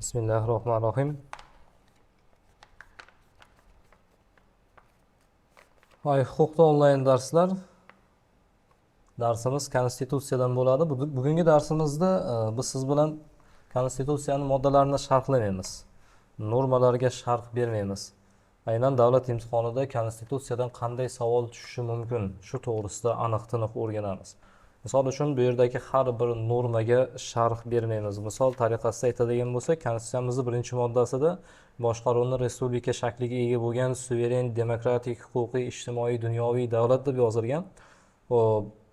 Bismillahirrohmanirrohim. Huquqda onlayn darsimiz konstitutsiyadan bo'ladi. Bugungi darsimizda biz siz bilan konstitutsiyaning moddalarini sharhlamaymiz. Normalarga sharh bermaymiz. Aynan davlat imtihonida konstitutsiyadan qanday savol tushishi mumkin, shu to'g'risida aniq-tiniq o'rganamiz. Misol uchun bu yerdagi har bir normaga sharh bermaymiz. Misol tariqasida aytadigan bo'lsak, konstitutsiyamizning birinchi moddasida boshqaruvni respublika shakliga ega bo'lgan suveren, demokratik, huquqiy, ijtimoiy, dunyoviy davlat deb yozilgan.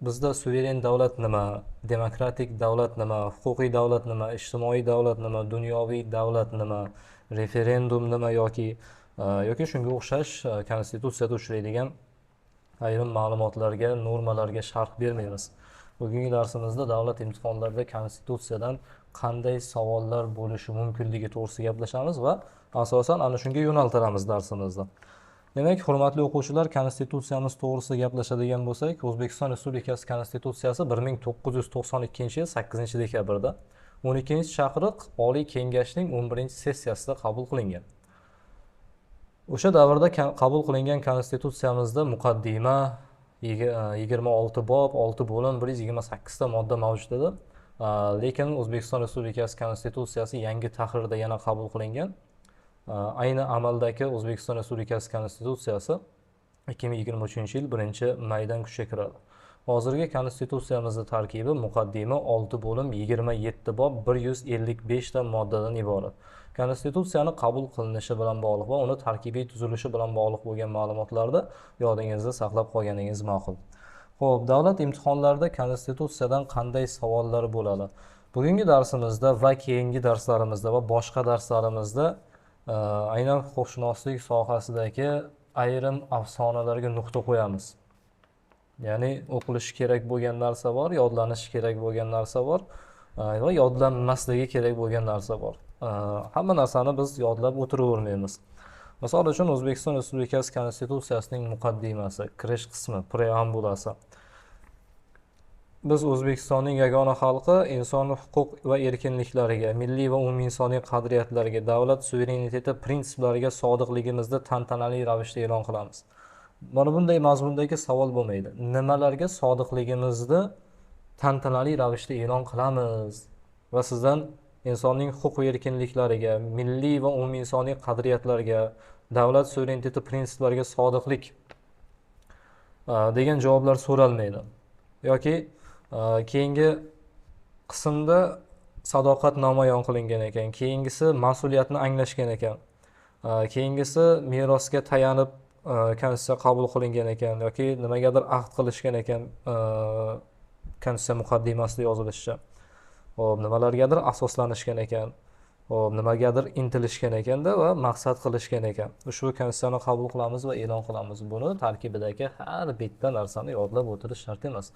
Bizda suveren davlat nima, demokratik davlat nima, huquqiy davlat nima, ijtimoiy davlat nima, dunyoviy davlat nima, referendum nima yoki shunga o'xshash konstitutsiyada uchraydigan ayrim ma'lumotlarga, normalarga sharh bermaymiz. Bugungi darsimizda davlat imtihonlarida konstitutsiyadan qanday savollar bo'lishi mumkinligi to'g'risida gaplashamiz va asosan ana shunga yo'naltiramiz darsimizni. Demak, hurmatli o'quvchilar, konstitutsiyamiz to'g'risida gaplashadigan bo'lsak, O'zbekiston Respublikasi Konstitutsiyasi 1992-yil 8-dekabrda 12-chaqiriq Oliy Kengashning 11-sessiyasida qabul qilingan. O'sha davrda qabul qilingan konstitutsiyamizda muqaddima 26 bob, 6 bo'lim, 128 ta modda mavjud edi. Lekin O'zbekiston Respublikasi Konstitutsiyasi yangi tahrirda yana qabul qilingan. Ayni amaldagi O'zbekiston Respublikasi Konstitutsiyasi 2023-yil 1-maydan kuchga kiradi. Hozirgi konstitutsiyamizning tarkibi muqaddima 6 bo'lim, 27 bob, 155 ta moddadan iborat. Konstitutsiyani qabul qilinishi bilan bog'liq va uni tarkibiy tuzilishi bilan bog'liq bo'lgan ma'lumotlarni yodingizda saqlab qolganingiz ma'qul. Xo'p, davlat imtihonlarida konstitutsiyadan qanday savollar bo'ladi? Bugungi darsimizda va keyingi darslarimizda va boshqa darslarimizda aynan huquqshunoslik sohasidagi ayrim afsonalarga nuqta qo'yamiz. Ya'ni o'qilishi kerak bo'lgan narsa bor, yodlanishi kerak bo'lgan narsa bor va yodlanmasligi kerak bo'lgan narsa bor. Hamma narsani biz yodlab o'tiravermaymiz. Misol uchun O'zbekiston Respublikasi Konstitutsiyasining muqaddimasi, kirish qismi, preambulasi. Biz O'zbekistonning yagona xalqi insoniy huquq va erkinliklariga, milliy va umuminsoniy qadriyatlariga, davlat suvereniteti prinsiplariga sodiqligimizni tantanali ravishda e'lon qilamiz. Mana bunday mazmundagi savol bo'lmaydi. Nimalarga sodiqligimizni tantanali ravishda e'lon qilamiz va sizdan insonning huquq va erkinliklariga, milliy va umuminsoniy qadriyatlarga, davlat suvereniteti prinsiplariga sodiqlik degan javoblar so'ralmaydi. Yoki keyingi qismda sadoqat namoyon qilingan ekan, keyingisi mas'uliyatni anglashgan ekan, keyingisi merosga tayanib konstitutsiya qabul qilingan ekan yoki nimagadir ahd qilishgan ekan konstitutsiya muqaddimasida yozilishicha. Xo'p, nimalargadir asoslanishgan ekan, xo'p, nimagadir intilishgan ekanda va maqsad qilishgan ekan. Ushbu konstitutsiyani qabul qilamiz va e'lon qilamiz. Buni tarkibidagi har bitta narsani yodlab o'tirish shart emas.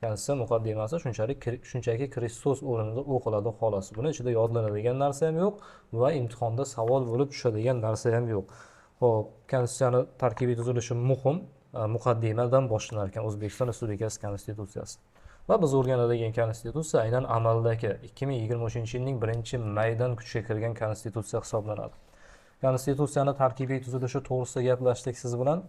Konstitutsiya muqaddimasi shunchaki kirish so'z o'rnida o'qiladi xolos. Buni ichida yodlanadigan narsa ham yo'q va imtihonda savol bo'lib tushadigan narsa ham yo'q. Xo'p, konstitutsiyani tarkibiy tuzilishi muhim, muqaddimadan boshlanar ekan O'zbekiston Respublikasi Konstitutsiyasi. Va biz o'rganadigan konstitutsiya aynan amaldagi 2023-yilning 1-maydan kuchga kirgan konstitutsiya hisoblanadi. Konstitutsiyani tarkibiy tuzilishi to'g'risida gaplashdik siz bilan.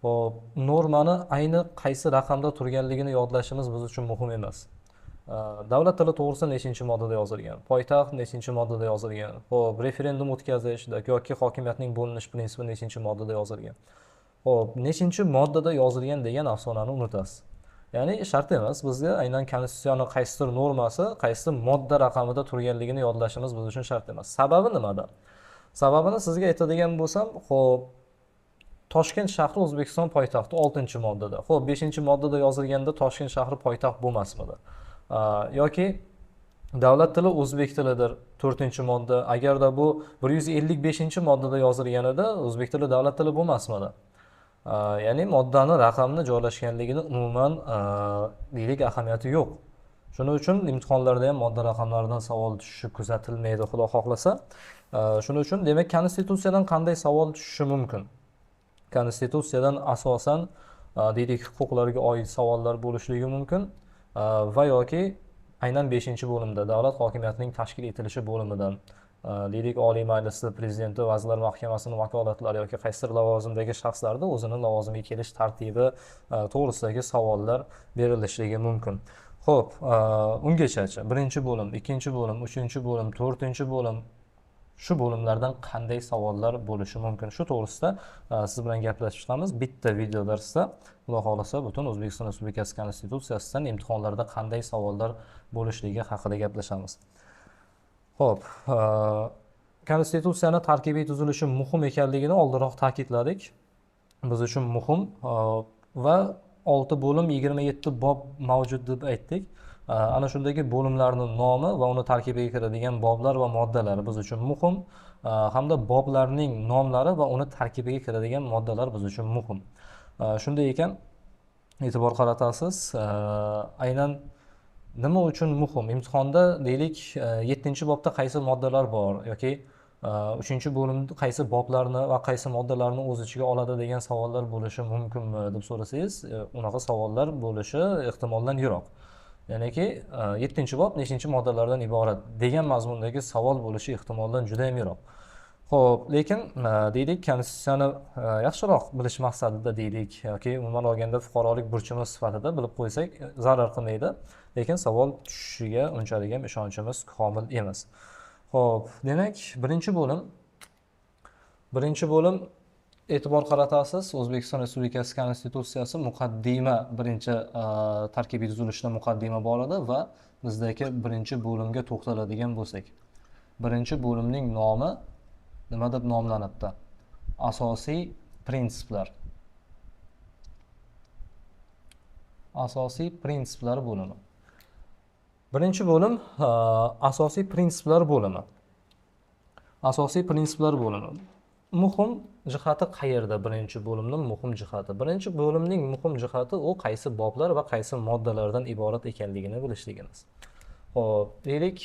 Xo'p, normani ayni qaysi raqamda turganligini yodlashimiz biz uchun muhim emas. Davlat tili to'g'risida nechinchi moddada yozilgan? Poytaxt nechinchi moddada yozilgan? Xo'p, referendum o'tkazish yoki hokimiyatning bo'linish prinsipi nechinchi moddada yozilgan? Xo'p, nechinchi moddada yozilgan degan afsonani unutasiz. Ya'ni shart emas, bizga aynan konstitutsiyaning qaysidir normasi, qaysidir modda raqamida turganligini yodlashimiz biz uchun shart emas. Sababi nimada? Sababini sizga aytadigan bo'lsam, xo'p, Toshkent shahri O'zbekiston poytaxti 6-moddada. Xo'p, 5-moddada yozilganda Toshkent shahri poytaxt bo'lmasmidi? Yoki davlat tili o'zbek tilidir 4-modda. Agarda bu 155-moddada yozilganida o'zbek tili davlat tili bo'lmasmidi? Ya'ni moddani raqamni joylashganligini umuman deylik ahamiyati yo'q. Shuning uchun imtihonlarda ham modda raqamlaridan savol tushishi kuzatilmaydi, xudo xohlasa. Shuning uchun demak konstitutsiyadan qanday savol tushishi mumkin? Konstitutsiyadan asosan deylik huquqlarga oid savollar bo'lishligi mumkin va yoki aynan 5-bo'limda davlat hokimiyatining tashkil etilishi bo'limidan deylik Oliy Majlisi Prezidenti, Vazirlar Mahkamasining vakolatlari yoki qaysidir lavozimdagi shaxslarda o'zini lavozimiga kelish tartibi to'g'risidagi savollar berilishligi mumkin. Xo'p, ungachachi birinchi bo'lim, ikkinchi bo'lim, uchinchi bo'lim, to'rtinchi bo'lim, shu bo'limlardan qanday savollar bo'lishi mumkin? Shu to'g'risida siz bilan gaplashib chiqamiz. Bitta video darsda, Xudo xolasa, butun O'zbekiston Respublikasi Konstitutsiyasidan imtihonlarda qanday savollar bo'lishligi haqida gaplashamiz. Xo'p, Konstitutsiyani tarkibiy tuzilishi muhim ekanligini oldinroq ta'kidladik. Biz uchun muhim va 6 bo'lim 27 bob mavjud deb aytdik. Ana shundagi bo'limlarning nomi va uni tarkibiga kiradigan boblar va moddalari biz uchun muhim, hamda boblarning nomlari va uni tarkibiga kiradigan moddalar biz uchun muhim. Shunday ekan, e'tibor qaratasiz. Aynan nima uchun muhim? Imtihonda deylik 7-bobda qaysi moddalar bor yoki 3-bo'limda qaysi boblarni va qaysi moddalarni o'z ichiga oladi degan savollar bo'lishi mumkinmi deb so'rasangiz, unaqa savollar bo'lishi ehtimoldan yiroq. Ya'niki 7-bob nechinchi moddalardan iborat degan mazmundagi savol bo'lishi ehtimoldan juda ham yiroq. Xo'p, lekin deylik Konstitutsiyani yaxshiroq bilish maqsadida deylik yoki umuman olganda fuqarolik burchimiz sifatida bilib qo'ysak zarar qilmaydi, lekin savol tushishiga unchalik ham ishonchimiz komil emas. Xo'p, demak, birinchi bo'lim e'tibor qaratasiz. O'zbekiston Respublikasi Konstitutsiyasi muqaddima, birinchi tarkibiy tuzilishda muqaddima bor edi va bizdagi birinchi bo'limga to'xtaladigan bo'lsak, birinchi bo'limning nomi nima deb nomlanadi? Asosiy prinsiplar. Asosiy prinsiplar bo'limi. Birinchi bo'lim asosiy prinsiplar bo'limi. Asosiy prinsiplar bo'limi. Muhim jihati qayerda birinchi bo'limning muhim jihati? Birinchi bo'limning muhim jihati u qaysi boblar va qaysi moddalardan iborat ekanligini bilishligimiz. Xo'p, deylik,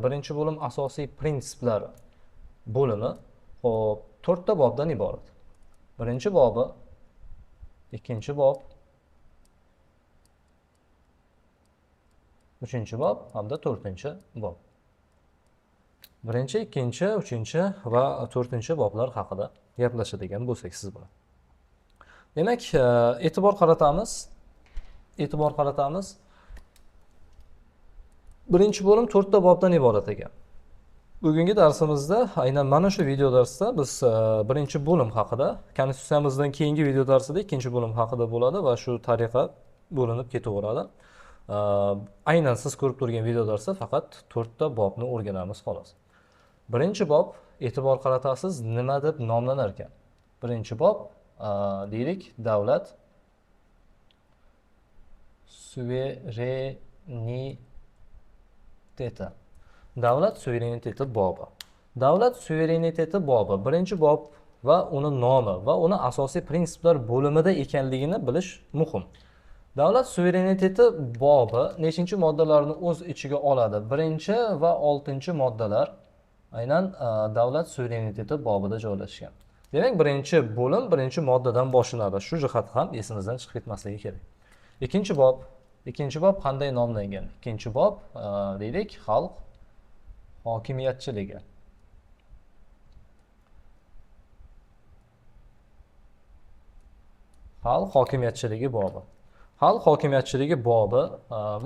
birinchi bo'lim asosiy prinsiplar bo'limi, xo'p, 4 ta bobdan iborat. Birinchi bobi, ikkinchi bob, 3-bob hamda 4-bob. Birinchi, ikkinchi, 3 va 4-boblar haqida gaplashadigan bo'lsak siz bilan. Demak, e'tibor qaratamiz. Birinchi bo'lim 4 ta bobdan iborat ekan. Bugungi darsimizda, aynan mana shu video darsda biz birinchi bo'lim haqida, Konstitutsiyamizdan keyingi video darsida ikkinchi bo'lim haqida bo'ladi va shu tariqa bo'linib ketaveradi. Aynan siz ko'rib turgan video darsda faqat 4 ta bobni o'rganamiz xolos. Birinchi bob, e'tibor qaratasiz, nima deb nomlanar ekan? Birinchi bob, deylik, davlat suvereniteti. Davlat suvereniteti bobi. Davlat suvereniteti bobi birinchi bob va uni nomi va uni asosiy prinsiplar bo'limida ekanligini bilish muhim. Davlat suvereniteti bobi nechinchi moddalarni o'z ichiga oladi? 1 va 6 moddalar aynan davlat suvereniteti bobida joylashgan. Demak, birinchi bo'lim birinchi moddadan boshlanadi. Shu jihat ham esimizdan chiqib ketmasligi kerak. Ikkinchi bob qanday nomlangan? Ikkinchi bob deylik, xalq hokimiyatchiligi. Xalq hokimiyatchiligi bobi. Xalq hokimiyatchiligi bobi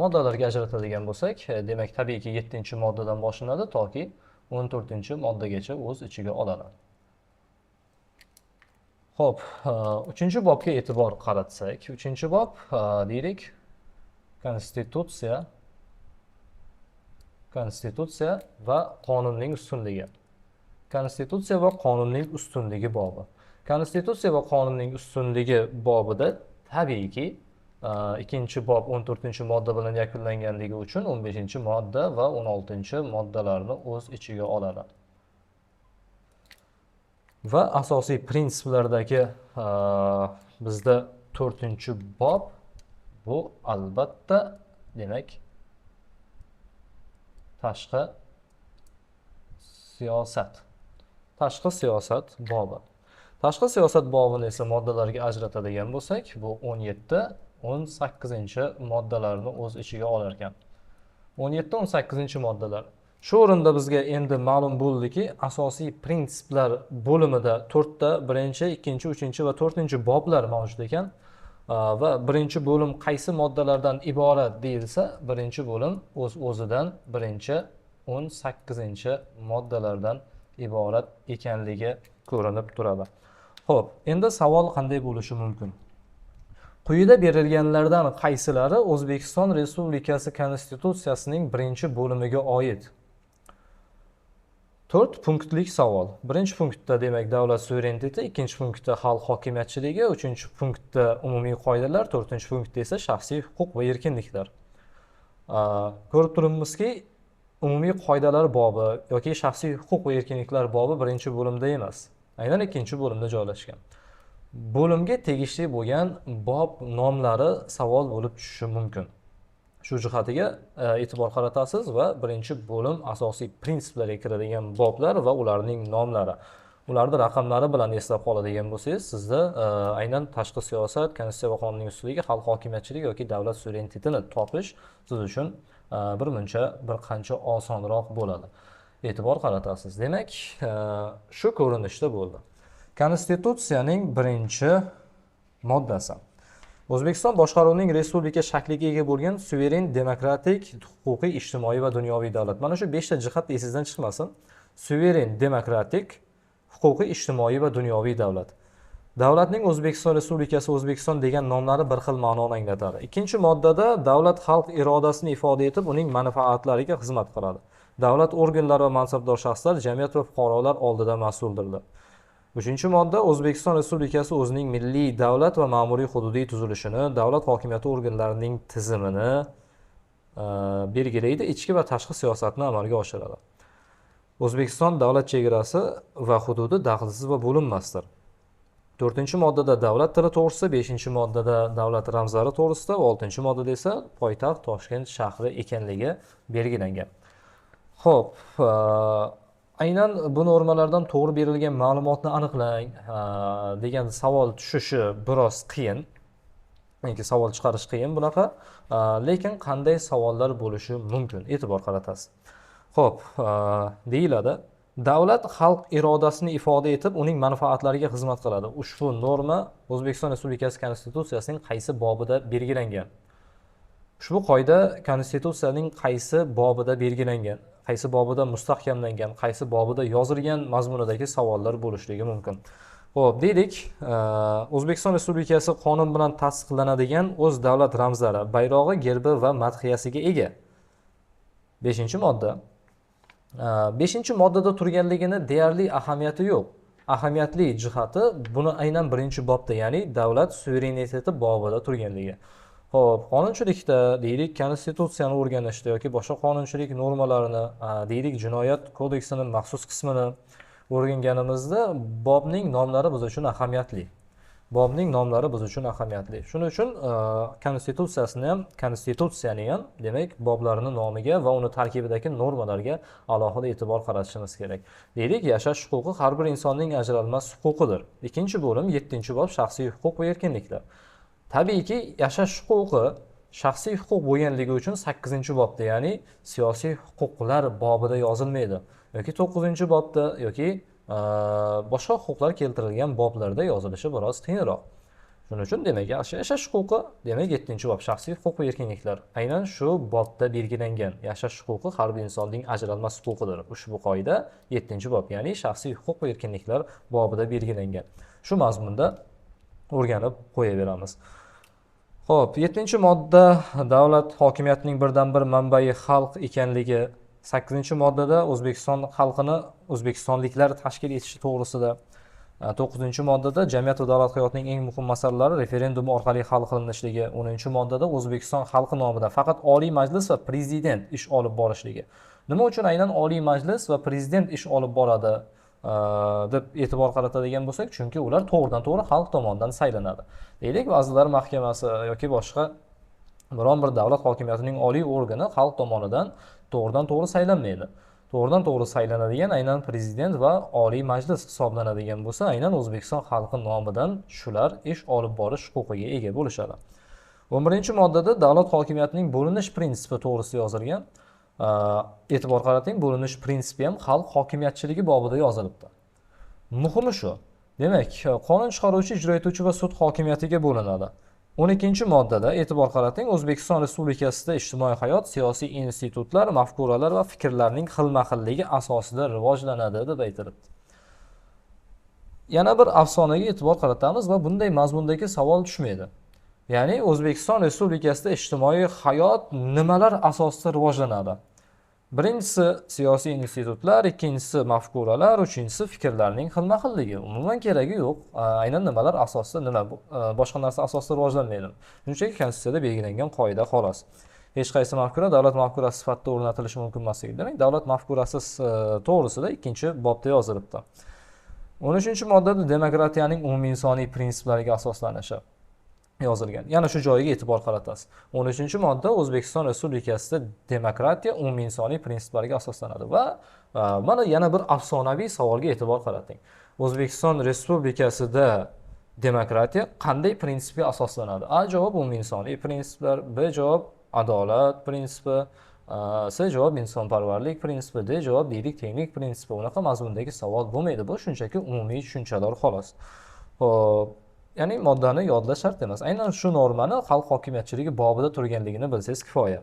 moddalarga ajratadigan bo'lsak, demak, tabiiyki 7-moddadan boshlanadi toki 14-moddagacha o'z ichiga oladi. Xo'p, 3-bobga e'tibor qaratsak, 3-bob deylik, Konstitutsiya va qonunning ustunligi. Konstitutsiya va qonunning ustunligi bobi. Konstitutsiya va qonunning ustunligi bobida tabiiyki 2-bob 14-modda bilan yakunlanganligi uchun 15-modda va 16-moddalarni o'z ichiga oladi. Va asosiy prinsiplardagi bizda 4-bob bu albatta demak tashqi siyosat. Tashqi siyosat bobi. Tashqi siyosat bobini esa moddalarga ajratadigan bo'lsak, bu 17-18 moddalarni o'z ichiga olar ekan. 17-18 moddalar. Shu o'rinda bizga endi ma'lum bo'ldiki, asosiy prinsiplar bo'limida 4 ta birinchi, ikkinchi, uchinchi va 4-chi boblar mavjud ekan. Va birinchi bo'lim qaysi moddalardan iborat deyilsa, birinchi bo'lim o'zidan birinchi 18-chi moddalardan iborat ekanligi ko'rinib turadi. Xo'p, endi savol qanday bo'lishi mumkin? Quyida berilganlardan qaysilari O'zbekiston Respublikasi Konstitutsiyasining birinchi bo'limiga oid? 4 punktlik savol. Birinchi punktda demak davlat suvereniteti, ikkinchi punktda xalq hokimiyatchiligi, uchinchi punktda umumiy qoidalar, 4-chi punktda esa shaxsiy huquq va erkinliklar. Ko'rib turibmizki, umumiy qoidalar bobi yoki shaxsiy huquq va erkinliklar bobi birinchi bo'limda emas, aynan ikkinchi bo'limda joylashgan. Bo'limga tegishli bo'lgan bob nomlari savol bo'lib tushishi mumkin. Shu jihatiga e'tibor qaratasiz va birinchi bo'lim asosiy prinsiplariga kiradigan boblar va ularning nomlari, ularni raqamlari bilan eslab qoladigan bo'lsangiz, sizda aynan tashqi siyosat, konstitutsiya va qonunning ustidagi xalq hokimiyatchiligi yoki davlat suverenitetini topish siz uchun bir qancha osonroq bo'ladi. E'tibor qaratasiz. Demak, shu ko'rinishda bo'ldi. Konstitutsiyaning birinchi moddasi. O'zbekiston boshqaruvining respublika shakliga ega bo'lgan suveren, demokratik, huquqiy, ijtimoiy va dunyoviy davlat. Mana shu 5 ta jihat esingizdan chiqmasin. Suveren, demokratik, huquqiy, ijtimoiy va dunyoviy davlat. Davlatning O'zbekiston Respublikasi O'zbekiston degan nomlari bir xil ma'noni anglatadi. Ikkinchi moddada davlat xalq irodasini ifoda etib, uning manfaatlariga xizmat qiladi. Davlat organlari va mansabdor shaxslar jamiyat va fuqarolar oldida mas'uldirlar. 3-modda O'zbekiston Respublikasi o'zining milliy davlat va ma'muriy hududiy tuzilishini, davlat hokimiyati organlarining tizimini belgilaydi, ichki va tashqi siyosatni amalga oshiradi. O'zbekiston davlat chegarasi va hududi daxlsiz va bo'linmasdir. 4-moddada davlat tili to'g'risida, 5-moddada davlat ramzlari to'g'risida, 6-moddada esa poytaxt Toshkent shahri ekanligi belgilangan. Xo'p, aynan bu normalardan to'g'ri berilgan ma'lumotni aniqlang degan savol tushishi biroz qiyin. Yoki savol chiqarish qiyin bunaqa, lekin qanday savollar bo'lishi mumkin? E'tibor qaratasiz. Xo'p, deyiladi. Davlat xalq irodasini ifoda etib, uning manfaatlariga xizmat qiladi. Ushbu norma O'zbekiston Respublikasi Konstitutsiyasining qaysi bobida belgilangan? Ushbu qoida Konstitutsiyaning qaysi bobida belgilangan? Qaysi bobida mustahkamlangan, qaysi bobida yozilgan mazmunidagi savollar bo'lishligi mumkin. Xo'p, deylik, O'zbekiston Respublikasi qonun bilan tasdiqlanadigan o'z davlat ramzlari, bayrog'i, gerbi va madhiyasiga ega. 5-modda. 5-moddada turganligini deyarli ahamiyati yo'q. Ahamiyatli jihati buni aynan 1-bobda, ya'ni davlat suvereniteti bobida turganligi. Xo'p, qonunchilikda deylik, konstitutsiyani o'rganishda yoki boshqa qonunchilik normalarini, deylik, jinoyat kodeksining maxsus qismini o'rganganimizda bobning nomlari biz uchun ahamiyatli. Shuning uchun konstitutsiyani ham, demak, boblarini nomiga va uni tarkibidagi normalarga alohida e'tibor qaratishimiz kerak. Deylik, yashash huquqi har bir insonning ajralmas huquqidir. 2-bo'lim 7-bob shaxsiy huquq va erkinliklar. Tabiiyki, yashash huquqi shaxsiy huquq bo'lganligi uchun 8-bobda, ya'ni siyosiy huquqlar bobida yozilmaydi. Yoki 9-bobda yoki boshqa huquqlar keltirilgan boblarda yozilishi biroz qiyinroq. Shuning uchun demak, yashash huquqi, demak 7-bob shaxsiy huquq va erkinliklar aynan shu bobda belgilangan. Yashash huquqi har bir insonning ajralmas huquqidir. Ushbu qoida 7-bob, ya'ni shaxsiy huquq va erkinliklar bobida belgilangan. Shu mazmunda o'rganib qo'yaveramiz. Xo'p, 7-modda davlat hokimiyatining birdan-bir manbai xalq ekanligi, 8-moddada O'zbekiston xalqini o'zbekistonliklar tashkil etishi to'g'risida, 9-moddada jamiyat va davlat hayotining eng muhim masalalari referendum orqali hal qilinishligi, 10-moddada O'zbekiston xalqi nomidan faqat Oliy Majlis va prezident ish olib borishligi. Nima uchun aynan Oliy Majlis va prezident ish olib boradi deb e'tibor qaratadigan bo'lsak, chunki ular to'g'ridan-to'g'ri xalq tomonidan saylanadi. Deylik, Vazirlar Mahkamasi yoki boshqa biron bir davlat hokimiyatining oliy organi xalq tomonidan to'g'ridan-to'g'ri saylanmaydi. To'g'ridan-to'g'ri saylanadigan aynan prezident va Oliy Majlis hisoblanadigan bo'lsa, aynan O'zbekiston xalqi nomidan shular ish olib borish huquqiga ega bo'lishadi. 11-moddada davlat hokimiyatining bo'linish prinsipi to'g'risida yozilgan. E'tibor qarating, bo'linish prinsipi ham xalq hokimiyatchiligi bobida yozilibdi. Muhimi shu. Demak, qonun chiqaruvchi, ijro etuvchi va sud hokimiyatiga bo'linadi. 12-moddada e'tibor qarating, O'zbekiston Respublikasida ijtimoiy hayot, siyosiy institutlar, mafkuralar va fikrlarning xilma-xilligi asosida rivojlanadi deb aytilibdi. Yana bir afsonaga e'tibor qaratamiz va bunday mazmundagi savol tushmaydi. Ya'ni O'zbekiston Respublikasida ijtimoiy hayot nimalar asosida rivojlanadi? Birinchisi siyosiy institutlar, ikkinchisi mafkuralar, uchinchisi fikrlarning xilma-xilligi. Umuman keragi yo'q. Aynan nimalar asosida, nima boshqa narsa asosida rivojlanmaydi. Shunchaki Konstitutsiyada belgilangan qoida xolos. Hech qaysi mafkura davlat mafkurasi sifatida o'rnatilishi mumkin emasligi. Demak, davlat mafkurasi to'g'risida 2-bobda yozilibdi. 13-moddada demokratiyaning umuminsoniy prinsiplariga asoslanishi yozilgan. Yana shu joyiga e'tibor qaratasiz. 13-modda O'zbekiston Respublikasida demokratiya umuminsoniy prinsiplariga asoslanadi va mana yana bir afsonaviy savolga e'tibor qarating. O'zbekiston Respublikasida demokratiya qanday prinsipga asoslanadi? A javob umuminsoniy prinsiplar, B javob adolat prinsipi, C javob insonparvarlik prinsipi, D javob deylik tenglik prinsipi. Unaqa mazmundagi savol bo'lmaydi. Bu shunchaki umumiy tushunchalar xolos. Xo'p, ya'ni moddani yodlash shart emas. Aynan shu normani xalq hokimiyatchiligi bobida turganligini bilsangiz kifoya.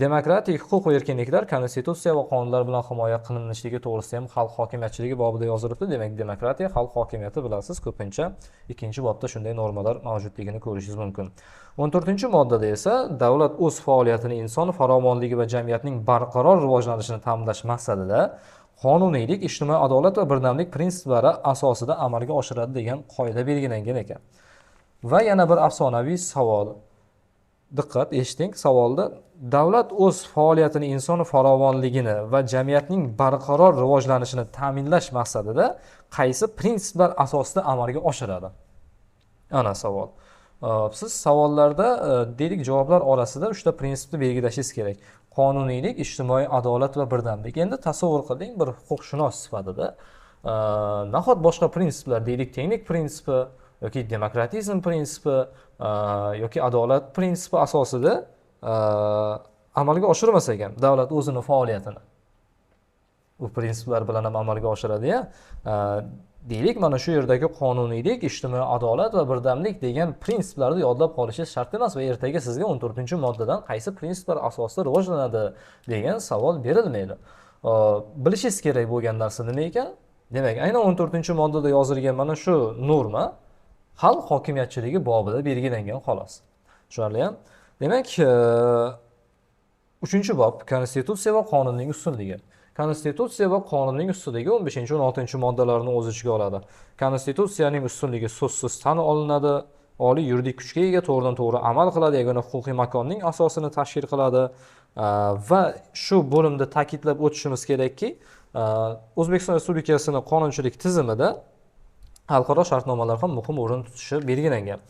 Demokratik huquq va erkinliklar Konstitutsiya va qonunlar bilan himoya qilinishligi to'g'risida ham xalq hokimiyatchiligi bobida yozilibdi. Demak, demokratiya, xalq hokimiyati bilasiz, ko'pincha 2-bobda shunday normalar mavjudligini ko'rishingiz mumkin. 14-moddada esa davlat o'z faoliyatini inson farovonligi va jamiyatning barqaror rivojlanishini ta'minlash maqsadida qonuniylik, ijtimoiy adolat va birdamlik prinsiplari asosida amalga oshiradi degan qoida belgilangan ekan. Va yana bir afsonaviy savol. Diqqat, eshiting, savolda davlat o'z faoliyatini inson farovonligini va jamiyatning barqaror rivojlanishini ta'minlash maqsadida qaysi prinsiplar asosida amalga oshiradi? Ana savol. Siz savollarda deylik javoblar orasida 3 prinsipni belgilashingiz kerak. Qonuniylik, ijtimoiy adolat va birdamlik. Endi tasavvur qiling, bir huquqshunos sifatida nahot boshqa prinsiplar, deylik tenglik prinsipi yoki demokratizm prinsipi yoki adolat prinsipi asosida amalga oshirmas ekan davlat o'zini faoliyatini. Bu prinsiplar bilan ham amalga oshiradi-ya. Deylik, mana shu yerdagi qonuniylik, ijtimoiy adolat va birdamlik degan prinsiplarni yodlab qolishingiz shart emas va ertaga sizga 14-moddadan qaysi prinsiplar asosida rivojlanadi degan savol berilmaydi. Bilishingiz kerak bo'lgan narsa nima ekan? Demak, aynan 14-moddada yozilgan mana shu norma xalq hokimiyatchiligi bobida belgilangan xolos. Tushunarli ham? Demak, 3-bob Konstitutsiya va qonunning ustunligi. Konstitutsiya va qonunning ustunligi 15-16-moddalarni o'z ichiga oladi. Konstitutsiyaning ustunligi so'zsiz tan olinadi, oliy yuridik kuchga ega, to'g'ridan-to'g'ri amal qiladi, yagona huquqiy makonning asosini tashkil qiladi va shu bo'limda ta'kidlab o'tishimiz kerakki, O'zbekiston Respublikasining qonunchilik tizimida xalqaro shartnomalar ham muhim o'rin tutishi belgilangan.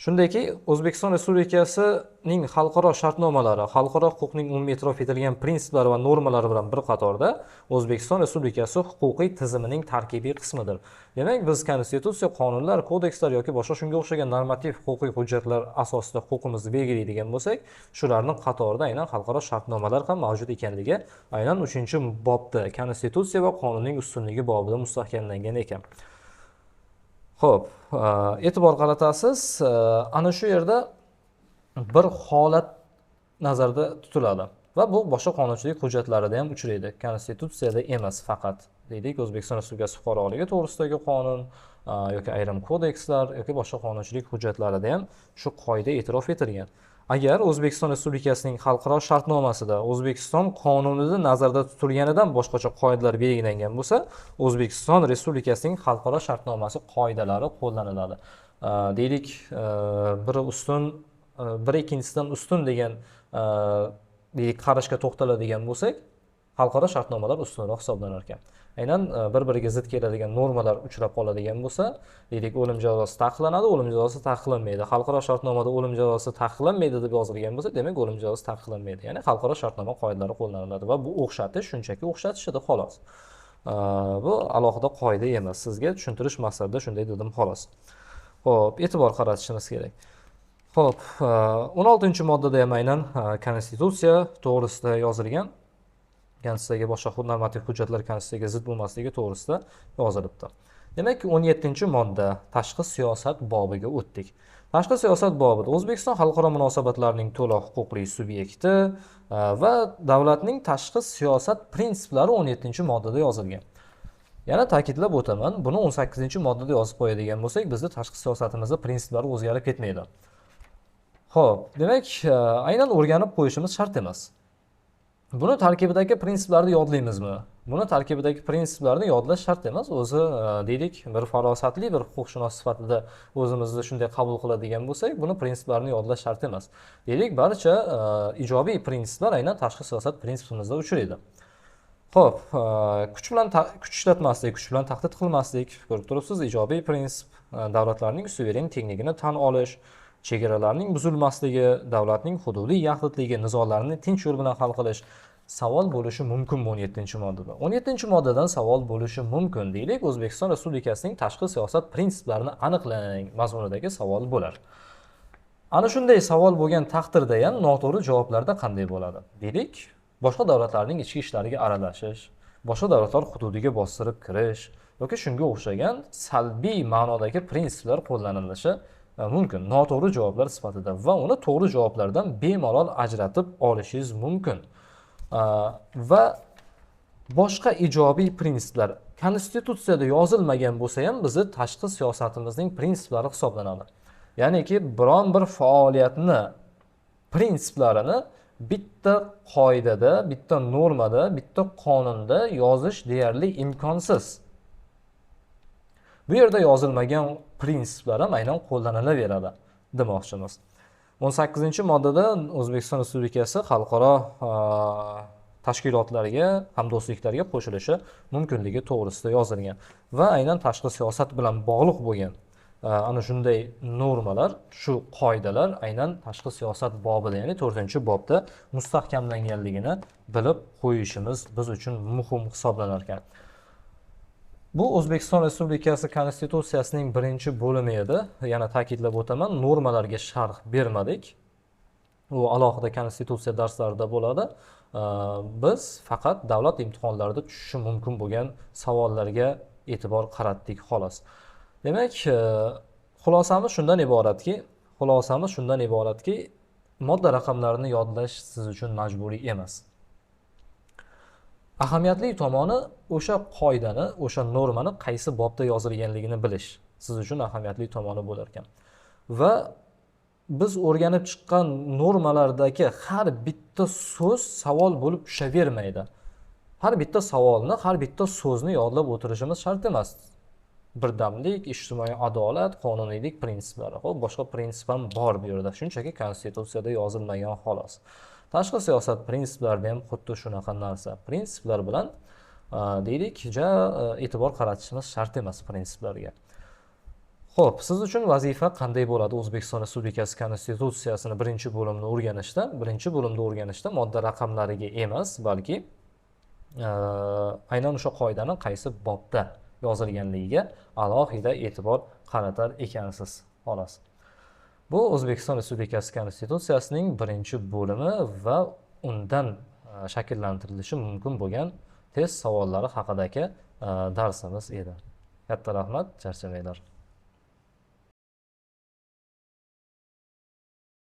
Shundayki, O'zbekiston Respublikasining xalqaro shartnomalari, xalqaro huquqning umumiy e'tirof etilgan prinsiplari va normalari bilan bir qatorda O'zbekiston Respublikasi huquqiy tizimining tarkibiy qismidir. Demak, biz konstitutsiya, qonunlar, kodekslar yoki boshqa shunga o'xshagan normativ huquqiy hujjatlar asosida huquqimizni belgilaydigan bo'lsak, shularning qatorida aynan xalqaro shartnomalar ham mavjud ekanligi aynan 3-bobda Konstitutsiya va qonunning ustunligi bobida mustahkamlangan ekan. Xo'p, e'tibor qaratasiz, ana shu yerda bir holat nazarda tutiladi va bu boshqa qonunchilik hujjatlarida ham uchraydi. Konstitutsiyada emas faqat. Deylik, O'zbekiston Respublikasi fuqaroligi to'g'risidagi qonun yoki ayrim kodekslar yoki boshqa qonunchilik hujjatlarida ham shu qoida e'tirof etilgan. Agar O'zbekiston Respublikasining xalqaro shartnomasida O'zbekiston qonunida nazarda tutilganidan boshqacha qoidalar belgilangan bo'lsa, O'zbekiston Respublikasining xalqaro shartnomasi qoidalari qo'llaniladi. Deylik, biri ustun, biri ikkinchisidan ustun degan deylik qarashga to'xtaladigan bo'lsak, xalqaro shartnomalar ustunroq hisoblanar ekan. Aynan bir-biriga zid keladigan normalar uchrab qoladigan bo'lsa, deylik, o'lim jazosi taqiqlanadi, o'lim jazosi taqiqlanmaydi. Xalqaro shartnomada o'lim jazosi taqiqlanmaydi deb yozilgan bo'lsa, demak o'lim jazosi taqiqlanmaydi. Ya'ni xalqaro shartnoma qoidalari qo'llaniladi va bu o'xshatish shunchaki o'xshatish edi xolos. Bu alohida qoida emas. Sizga tushuntirish maqsadida shunday dedim xolos. Xo'p, e'tibor qaratishimiz kerak. Xo'p, 16-moddada ham aynan konstitutsiya to'g'risida yozilgan. Konstitutsiyaga boshqa normativ hujjatlar konstitutsiyaga zid bo'lmasligi to'g'risida yozilibdi. Demak, 17-modda tashqi siyosat bobiga o'tdik. Tashqi siyosat bobida O'zbekiston xalqaro munosabatlarining to'liq huquqli subyekti va davlatning tashqi siyosat prinsiplari 17-moddada yozilgan. Yana ta'kidlab o'taman, buni 18-moddada yozib qo'yadigan bo'lsak, bizning tashqi siyosatimizda prinsiplari o'zgarib ketmaydi. Xo'p, demak, aynan o'rganib qo'yishimiz shart emas. Buni tarkibidagi prinsiplarni yodlaymizmi? Buni tarkibidagi prinsiplarni yodlash shart emas. O'zi deylik, bir farosatli bir huquqshunos sifatida o'zimizni shunday qabul qiladigan bo'lsak, buni prinsiplarni yodlash shart emas. Deylik, barcha ijobiy prinsiplar aynan tashqi siyosat prinsipimizda uchraydi. Xo'p, kuch ishlatmaslik, kuch bilan tahdid qilmaslik, ko'rib turibsiz, ijobiy prinsip, davlatlarning suveren tenligini tan olish, chegaralarning buzilmasligi, davlatning hududiy yaxlitligi, nizolarni tinch yo'l bilan hal qilish savol bo'lishi mumkin 17-moddada. 17-moddadan savol bo'lishi mumkin deylik, O'zbekiston Respublikasining tashqi siyosat prinsiplarini aniqlang mazmunidagi savol bo'lar. Ana shunday savol bo'lgan taqdirda ham noto'g'ri javoblarda qanday bo'ladi? Deylik, boshqa davlatlarning ichki ishlariga aralashish, boshqa davlatlar hududiga bostirib kirish yoki shunga o'xshagan salbiy ma'nodagi prinsiplar qo'llanilishi mumkin noto'g'ri javoblar sifatida va uni to'g'ri javoblardan bemalol ajratib olishingiz mumkin. Va boshqa ijobiy prinsiplar konstitutsiyada yozilmagan bo'lsa ham bizni tashqi siyosatimizning prinsiplari hisoblanadi. Ya'niki biron bir faoliyatni prinsiplarini bitta qoidada, bitta normada, bitta qonunda yozish deyarli imkonsiz. Bu yerda yozilmagan prinsiplar ham aynan qo'llanilaveradi demoqchimiz. 18-moddada O'zbekiston Respublikasi xalqaro tashkilotlarga, hamdo'stliklarga qo'shilishi mumkinligi to'g'risida yozilgan va aynan tashqi siyosat bilan bog'liq bo'lgan ana shunday normalar, shu qoidalar aynan tashqi siyosat bobida, ya'ni 4-bobda mustahkamlanganligini bilib qo'yishimiz biz uchun muhim hisoblanar ekan. Bu O'zbekiston Respublikasi Konstitutsiyasining 1-bo'limi edi. Yana ta'kidlab o'taman, normalarga sharh bermadik. U alohida konstitutsiya darslarida bo'ladi. Biz faqat davlat imtihonlarida tushishi mumkin bo'lgan savollarga e'tibor qaratdik xolos. Demak, xulosamiz shundan iboratki, modda raqamlarini yodlash siz uchun majburiy emas. Ahamiyatli tomoni o'sha qoidani, o'sha normani qaysi bobda yozilganligini bilish siz uchun ahamiyatli tomoni bo'lar ekan. Va biz o'rganib chiqqan normalardagi har bitta so'z savol bo'lib tushavermaydi. Har bitta savolni, har bitta so'zni yodlab o'tirishimiz shart emas. Birdamlik, ijtimoiy adolat, qonuniylik prinsiplari. Xo'p, boshqa prinsip ham bor bu yerda. Shunchaki konstitutsiyada yozilmagan xolos. Tashqi siyosat prinsiplarida ham xuddi shunaqa narsa. Prinsiplar bilan deylik, e'tibor qaratishimiz shart emas prinsiplarga. Xo'p, siz uchun vazifa qanday bo'ladi O'zbekiston Respublikasi Konstitutsiyasini 1-bo'limni o'rganishda? 1-bo'limda o'rganishda modda raqamlariga emas, balki aynan o'sha qoidani qaysi bobda yozilganligiga alohida e'tibor qaratar ekansiz, xolos. Bu O'zbekiston Respublikasi Konstitutsiyasining 1-bo'limi va undan shakllantirilishi mumkin bo'lgan test savollari haqidagi darsimiz edi. Katta rahmat, charchamanglar.